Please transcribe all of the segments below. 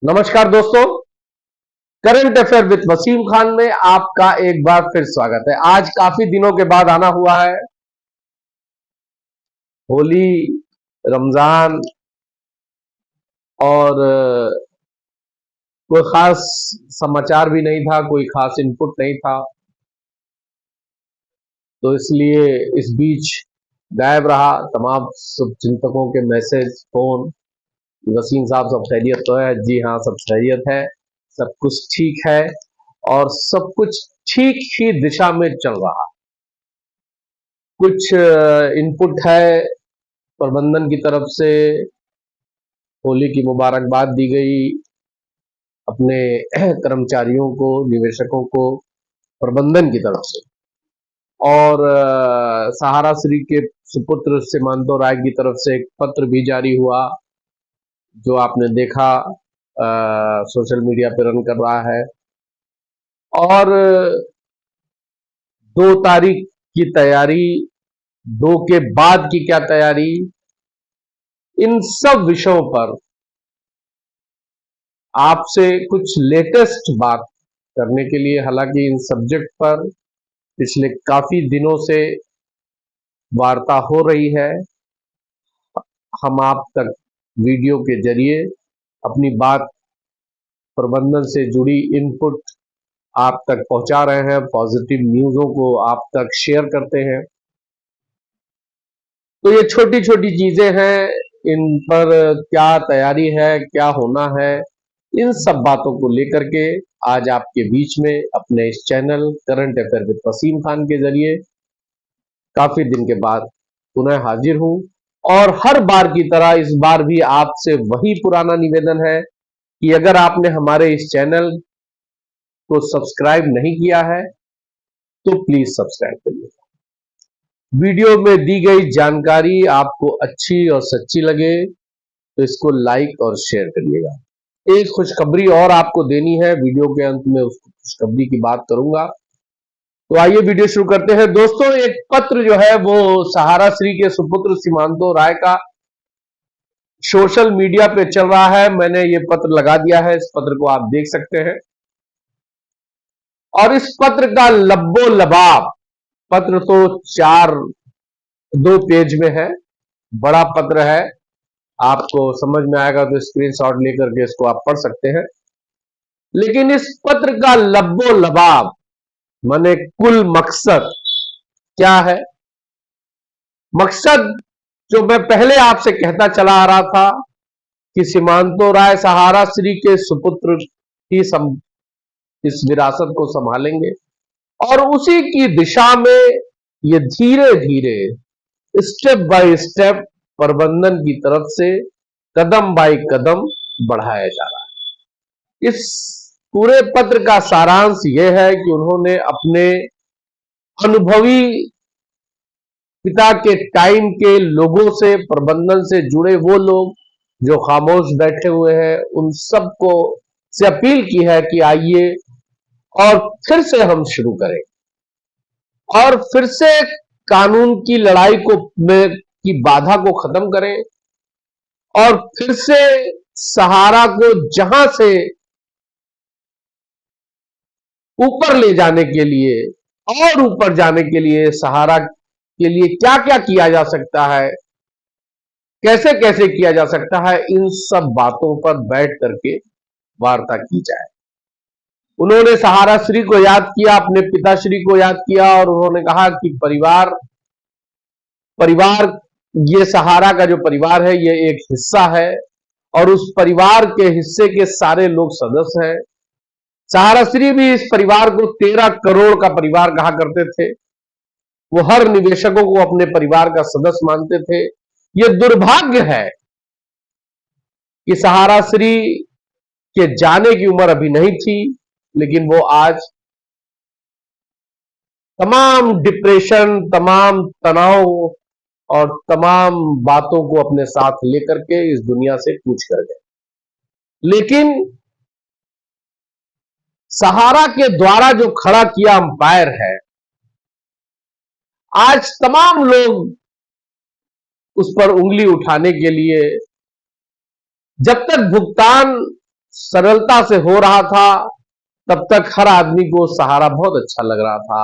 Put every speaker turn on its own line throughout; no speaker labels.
नमस्कार दोस्तों, current affair with Wasim Khan में आपका एक बार फिर स्वागत है। आज काफी दिनों के बाद आना हुआ है। होली, रमजान और कोई खास समाचार भी नहीं था, कोई खास इनपुट नहीं था, तो इसलिए इस बीच गायब रहा। तमाम शुभचिंतकों के मैसेज, फोन, वसीम साहब सब खैरियत तो है? जी हाँ, सब खैरियत है, सब कुछ ठीक है और सब कुछ ठीक ही दिशा में चल रहा। कुछ इनपुट है प्रबंधन की तरफ से, होली की मुबारकबाद दी गई अपने कर्मचारियों को, निवेशकों को प्रबंधन की तरफ से, और सहारा श्री के सुपुत्र सीमांतो राय की तरफ से एक पत्र भी जारी हुआ जो आपने देखा, सोशल मीडिया पर रन कर रहा है। और 2 तारीख की तैयारी, 2 के बाद की क्या तैयारी, इन सब विषयों पर आपसे कुछ लेटेस्ट बात करने के लिए, हालांकि इन सब्जेक्ट पर पिछले काफी दिनों से वार्ता हो रही है, हम आप तक वीडियो के जरिए अपनी बात, प्रबंधन से जुड़ी इनपुट आप तक पहुंचा रहे हैं, पॉजिटिव न्यूज़ों को आप तक शेयर करते हैं। तो ये छोटी छोटी चीजें हैं, इन पर क्या तैयारी है, क्या होना है, इन सब बातों को लेकर के आज आपके बीच में अपने इस channel current affair with Wasim Khan के जरिए काफी दिन के बाद पुनः हाजिर हूं। और हर बार की तरह इस बार भी आपसे वही पुराना निवेदन है कि अगर आपने हमारे इस चैनल को सब्सक्राइब नहीं किया है तो प्लीज सब्सक्राइब करिए। वीडियो में दी गई जानकारी आपको अच्छी और सच्ची लगे तो इसको लाइक और शेयर करिएगा। एक खुशखबरी और आपको देनी है, वीडियो के अंत में उस खुशखबरी की बात करूंगा। तो आइए वीडियो शुरू करते हैं। दोस्तों, एक पत्र जो है वो सहारा श्री के सुपुत्र सीमांतो राय का सोशल मीडिया पे चल रहा है। मैंने ये पत्र लगा दिया है, इस पत्र को आप देख सकते हैं। और इस पत्र का लब्बो लबाब, पत्र तो 2 पेज में है, बड़ा पत्र है, आपको समझ में आएगा तो स्क्रीनशॉट लेकर के इसको आप पढ़ सकते हैं। लेकिन इस पत्र का लब्बो लबाब माने कुल मकसद क्या है? मकसद जो मैं पहले आपसे कहता चला आ रहा था कि सीमांतो राय सहारा श्री के सुपुत्र ही इस विरासत को संभालेंगे, और उसी की दिशा में ये धीरे धीरे, स्टेप बाय स्टेप प्रबंधन की तरफ से कदम बाय कदम बढ़ाया जा रहा है। इस पूरे पत्र का सारांश यह है कि उन्होंने अपने अनुभवी पिता के टाइम के लोगों से, प्रबंधन से जुड़े वो लोग जो खामोश बैठे हुए हैं, उन सबको से अपील की है कि आइए और फिर से हम शुरू करें और फिर से कानून की लड़ाई की बाधा को खत्म करें और फिर से सहारा को जहां से ऊपर ले जाने के लिए और ऊपर जाने के लिए, सहारा के लिए क्या क्या किया जा सकता है, कैसे कैसे किया जा सकता है, इन सब बातों पर बैठ करके वार्ता की जाए। उन्होंने सहारा श्री को याद किया, अपने पिताश्री को याद किया, और उन्होंने कहा कि परिवार ये सहारा का जो परिवार है ये एक हिस्सा है और उस परिवार के हिस्से के सारे लोग सदस्य हैं। सहारा श्री भी इस परिवार को 13 करोड़ का परिवार कहा करते थे। वो हर निवेशकों को अपने परिवार का सदस्य मानते थे। ये दुर्भाग्य है कि सहारा श्री के जाने की उम्र अभी नहीं थी, लेकिन वो आज तमाम डिप्रेशन, तमाम तनाव और तमाम बातों को अपने साथ लेकर के इस दुनिया से कूच कर गए। लेकिन सहारा के द्वारा जो खड़ा किया अंपायर है, आज तमाम लोग उस पर उंगली उठाने के लिए, जब तक भुगतान सरलता से हो रहा था, तब तक हर आदमी को सहारा बहुत अच्छा लग रहा था।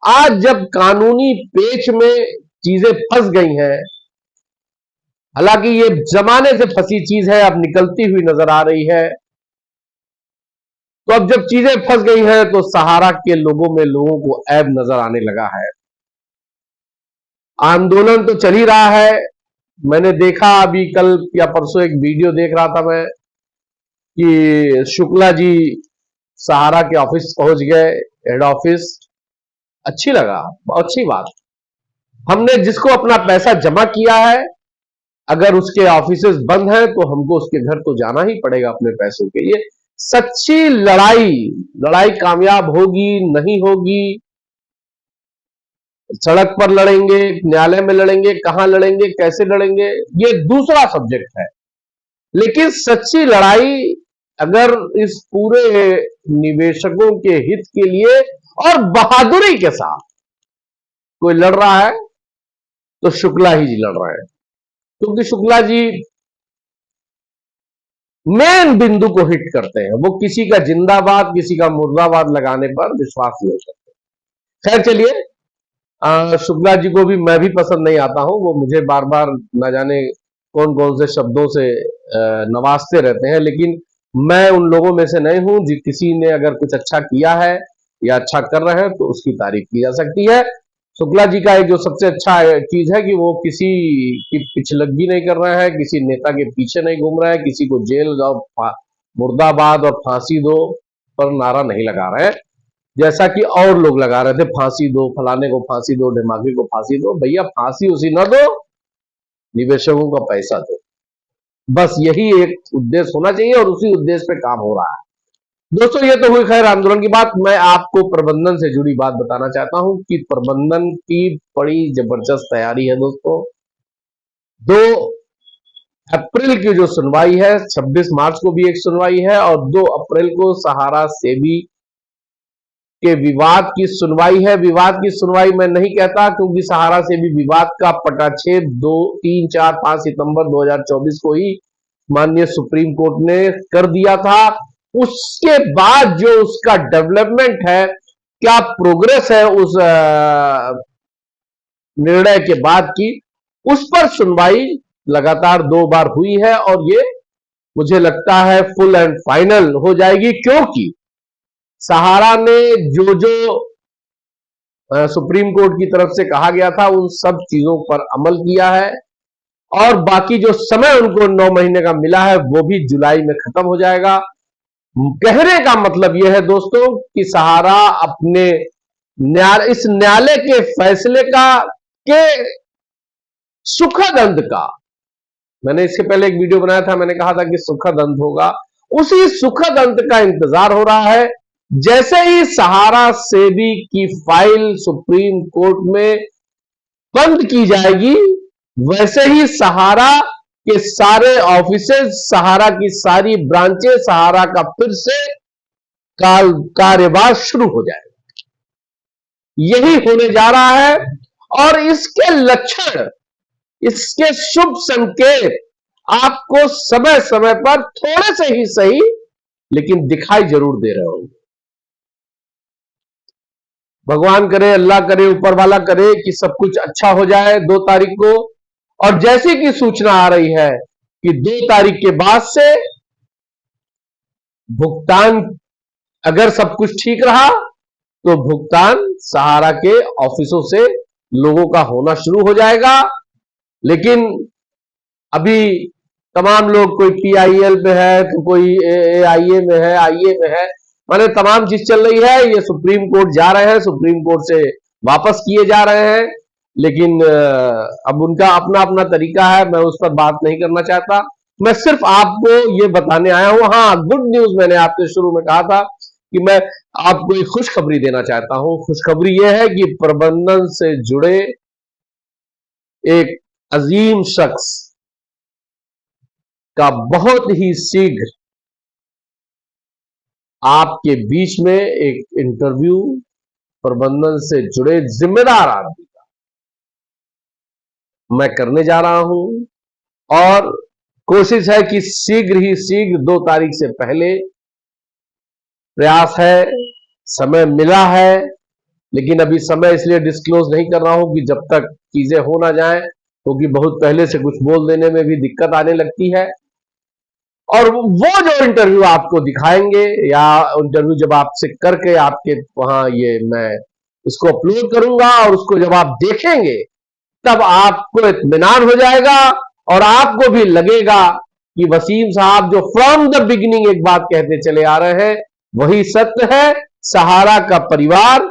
आज जब कानूनी पेच में चीजें फंस गई हैं, हालांकि ये जमाने से फंसी चीज है, अब निकलती हुई नजर आ रही है, तो अब जब चीजें फंस गई हैं तो सहारा के लोगों में लोगों को ऐब नजर आने लगा है। आंदोलन तो चल ही रहा है। मैंने देखा अभी कल या परसों एक वीडियो देख रहा था मैं कि शुक्ला जी सहारा के ऑफिस पहुंच गए, हेड ऑफिस। अच्छी लगा, अच्छी बात। हमने जिसको अपना पैसा जमा किया है, अगर उसके ऑफिसेस बंद हैं तो हमको उसके घर तो जाना ही पड़ेगा अपने पैसों के लिए। सच्ची लड़ाई कामयाब होगी नहीं होगी, सड़क पर लड़ेंगे, न्यायालय में लड़ेंगे, कहां लड़ेंगे, कैसे लड़ेंगे, ये दूसरा सब्जेक्ट है। लेकिन सच्ची लड़ाई अगर इस पूरे निवेशकों के हित के लिए और बहादुरी के साथ कोई लड़ रहा है तो शुक्ला ही जी लड़ रहे हैं, क्योंकि शुक्ला जी मेन बिंदु को हिट करते हैं। वो किसी का जिंदाबाद किसी का मुर्दाबाद लगाने पर विश्वास नहीं करते। खैर चलिए, शुक्ला जी को भी मैं भी पसंद नहीं आता हूं। वो मुझे बार बार न जाने कौन कौन से शब्दों से नवाजते रहते हैं, लेकिन मैं उन लोगों में से नहीं हूं। किसी ने अगर कुछ अच्छा किया है या अच्छा कर रहे हैं तो उसकी तारीफ की जा सकती है। शुक्ला जी का एक जो सबसे अच्छा चीज है कि वो किसी की पिछलग्गी नहीं कर रहे हैं, किसी नेता के पीछे नहीं घूम रहे हैं, किसी को जेल जाओ, मुर्दाबाद और फांसी दो पर नारा नहीं लगा रहे हैं, जैसा कि और लोग लगा रहे थे, फांसी दो, फलाने को फांसी दो, ढिमाके को फांसी दो। भैया फांसी उसी न दो, निवेशकों का पैसा दो। बस यही एक उद्देश्य होना चाहिए और उसी उद्देश्य पे काम हो रहा है। दोस्तों ये तो हुई खैर आंदोलन की बात। मैं आपको प्रबंधन से जुड़ी बात बताना चाहता हूं कि प्रबंधन की बड़ी जबरदस्त तैयारी है दोस्तों। 2 अप्रैल की जो सुनवाई है, 26 मार्च को भी एक सुनवाई है और 2 अप्रैल को सहारा सेबी के विवाद की सुनवाई है। विवाद की सुनवाई मैं नहीं कहता, क्योंकि सहारा सेबी विवाद का पटाक्षेप 2, 3, 4, 5 सितंबर 2024 को ही माननीय सुप्रीम कोर्ट ने कर दिया था। उसके बाद जो उसका डेवलपमेंट है, क्या प्रोग्रेस है उस निर्णय के बाद की, उस पर सुनवाई लगातार 2 बार हुई है और ये मुझे लगता है फुल एंड फाइनल हो जाएगी, क्योंकि सहारा ने जो सुप्रीम कोर्ट की तरफ से कहा गया था उन सब चीजों पर अमल किया है और बाकी जो समय उनको 9 महीने का मिला है वो भी जुलाई में खत्म हो जाएगा। कहने का मतलब यह है दोस्तों कि सहारा अपने इस न्यायालय के फैसले के सुखद अंत का, मैंने इससे पहले एक वीडियो बनाया था, मैंने कहा था कि सुखद अंत होगा, उसी सुखद अंत का इंतजार हो रहा है। जैसे ही सहारा सेबी की फाइल सुप्रीम कोर्ट में बंद की जाएगी, वैसे ही सहारा के सारे ऑफिसेज, सहारा की सारी ब्रांचें, सहारा का फिर से कार्यभार शुरू हो जाएगा। यही होने जा रहा है और इसके लक्षण, इसके शुभ संकेत आपको समय समय पर थोड़े से ही सही लेकिन दिखाई जरूर दे रहे होंगे। भगवान करे, अल्लाह करे, ऊपर वाला करे कि सब कुछ अच्छा हो जाए 2 तारीख को। और जैसे कि सूचना आ रही है कि 2 तारीख के बाद से भुगतान, अगर सब कुछ ठीक रहा तो भुगतान सहारा के ऑफिसों से लोगों का होना शुरू हो जाएगा। लेकिन अभी तमाम लोग, कोई PIL में है तो कोई AIA में है, IA में है, माने तमाम चीज चल रही है। ये सुप्रीम कोर्ट जा रहे हैं, सुप्रीम कोर्ट से वापस किए जा रहे हैं, लेकिन अब उनका अपना अपना तरीका है, मैं उस पर बात नहीं करना चाहता। मैं सिर्फ आपको ये बताने आया हूं। हाँ, गुड न्यूज मैंने आपके शुरू में कहा था कि मैं आपको एक खुशखबरी देना चाहता हूं। खुशखबरी यह है कि प्रबंधन से जुड़े एक अजीम शख्स का बहुत ही शीघ्र आपके बीच में एक इंटरव्यू प्रबंधन से जुड़े जिम्मेदार आदमी का मैं करने जा रहा हूं और कोशिश है कि शीघ्र ही शीघ्र 2 तारीख से पहले प्रयास है, समय मिला है, लेकिन अभी समय इसलिए डिस्क्लोज नहीं कर रहा हूं कि जब तक चीजें हो ना जाए, क्योंकि बहुत पहले से कुछ बोल देने में भी दिक्कत आने लगती है। और वो जो इंटरव्यू आपको दिखाएंगे या इंटरव्यू जब आपसे करके आपके वहां ये मैं इसको अपलोड करूंगा और उसको जब आप देखेंगे तब आपको इत्मीनान हो जाएगा और आपको भी लगेगा कि वसीम साहब जो फ्रॉम द बिगिनिंग एक बात कहते चले आ रहे हैं वही सत्य है। सहारा का परिवार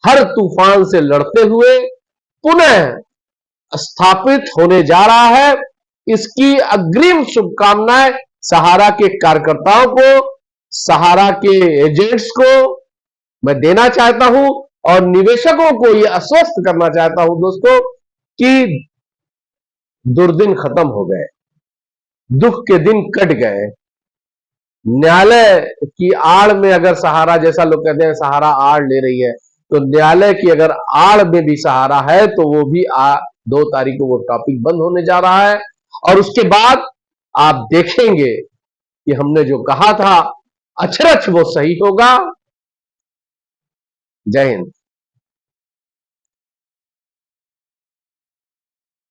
हर तूफान से लड़ते हुए पुनः स्थापित होने जा रहा है। इसकी अग्रिम शुभकामनाएं सहारा के कार्यकर्ताओं को, सहारा के एजेंट्स को मैं देना चाहता हूं और निवेशकों को यह आश्वस्त करना चाहता हूं दोस्तों कि दुर्दिन खत्म हो गए, दुख के दिन कट गए। न्यायालय की आड़ में अगर सहारा, जैसा लोग कहते हैं सहारा आड़ ले रही है, तो न्यायालय की अगर आड़ में भी सहारा है तो वो भी 2 तारीख को वो टॉपिक बंद होने जा रहा है। और उसके बाद आप देखेंगे कि हमने जो कहा था अक्षरश वो सही होगा। जय हिंद।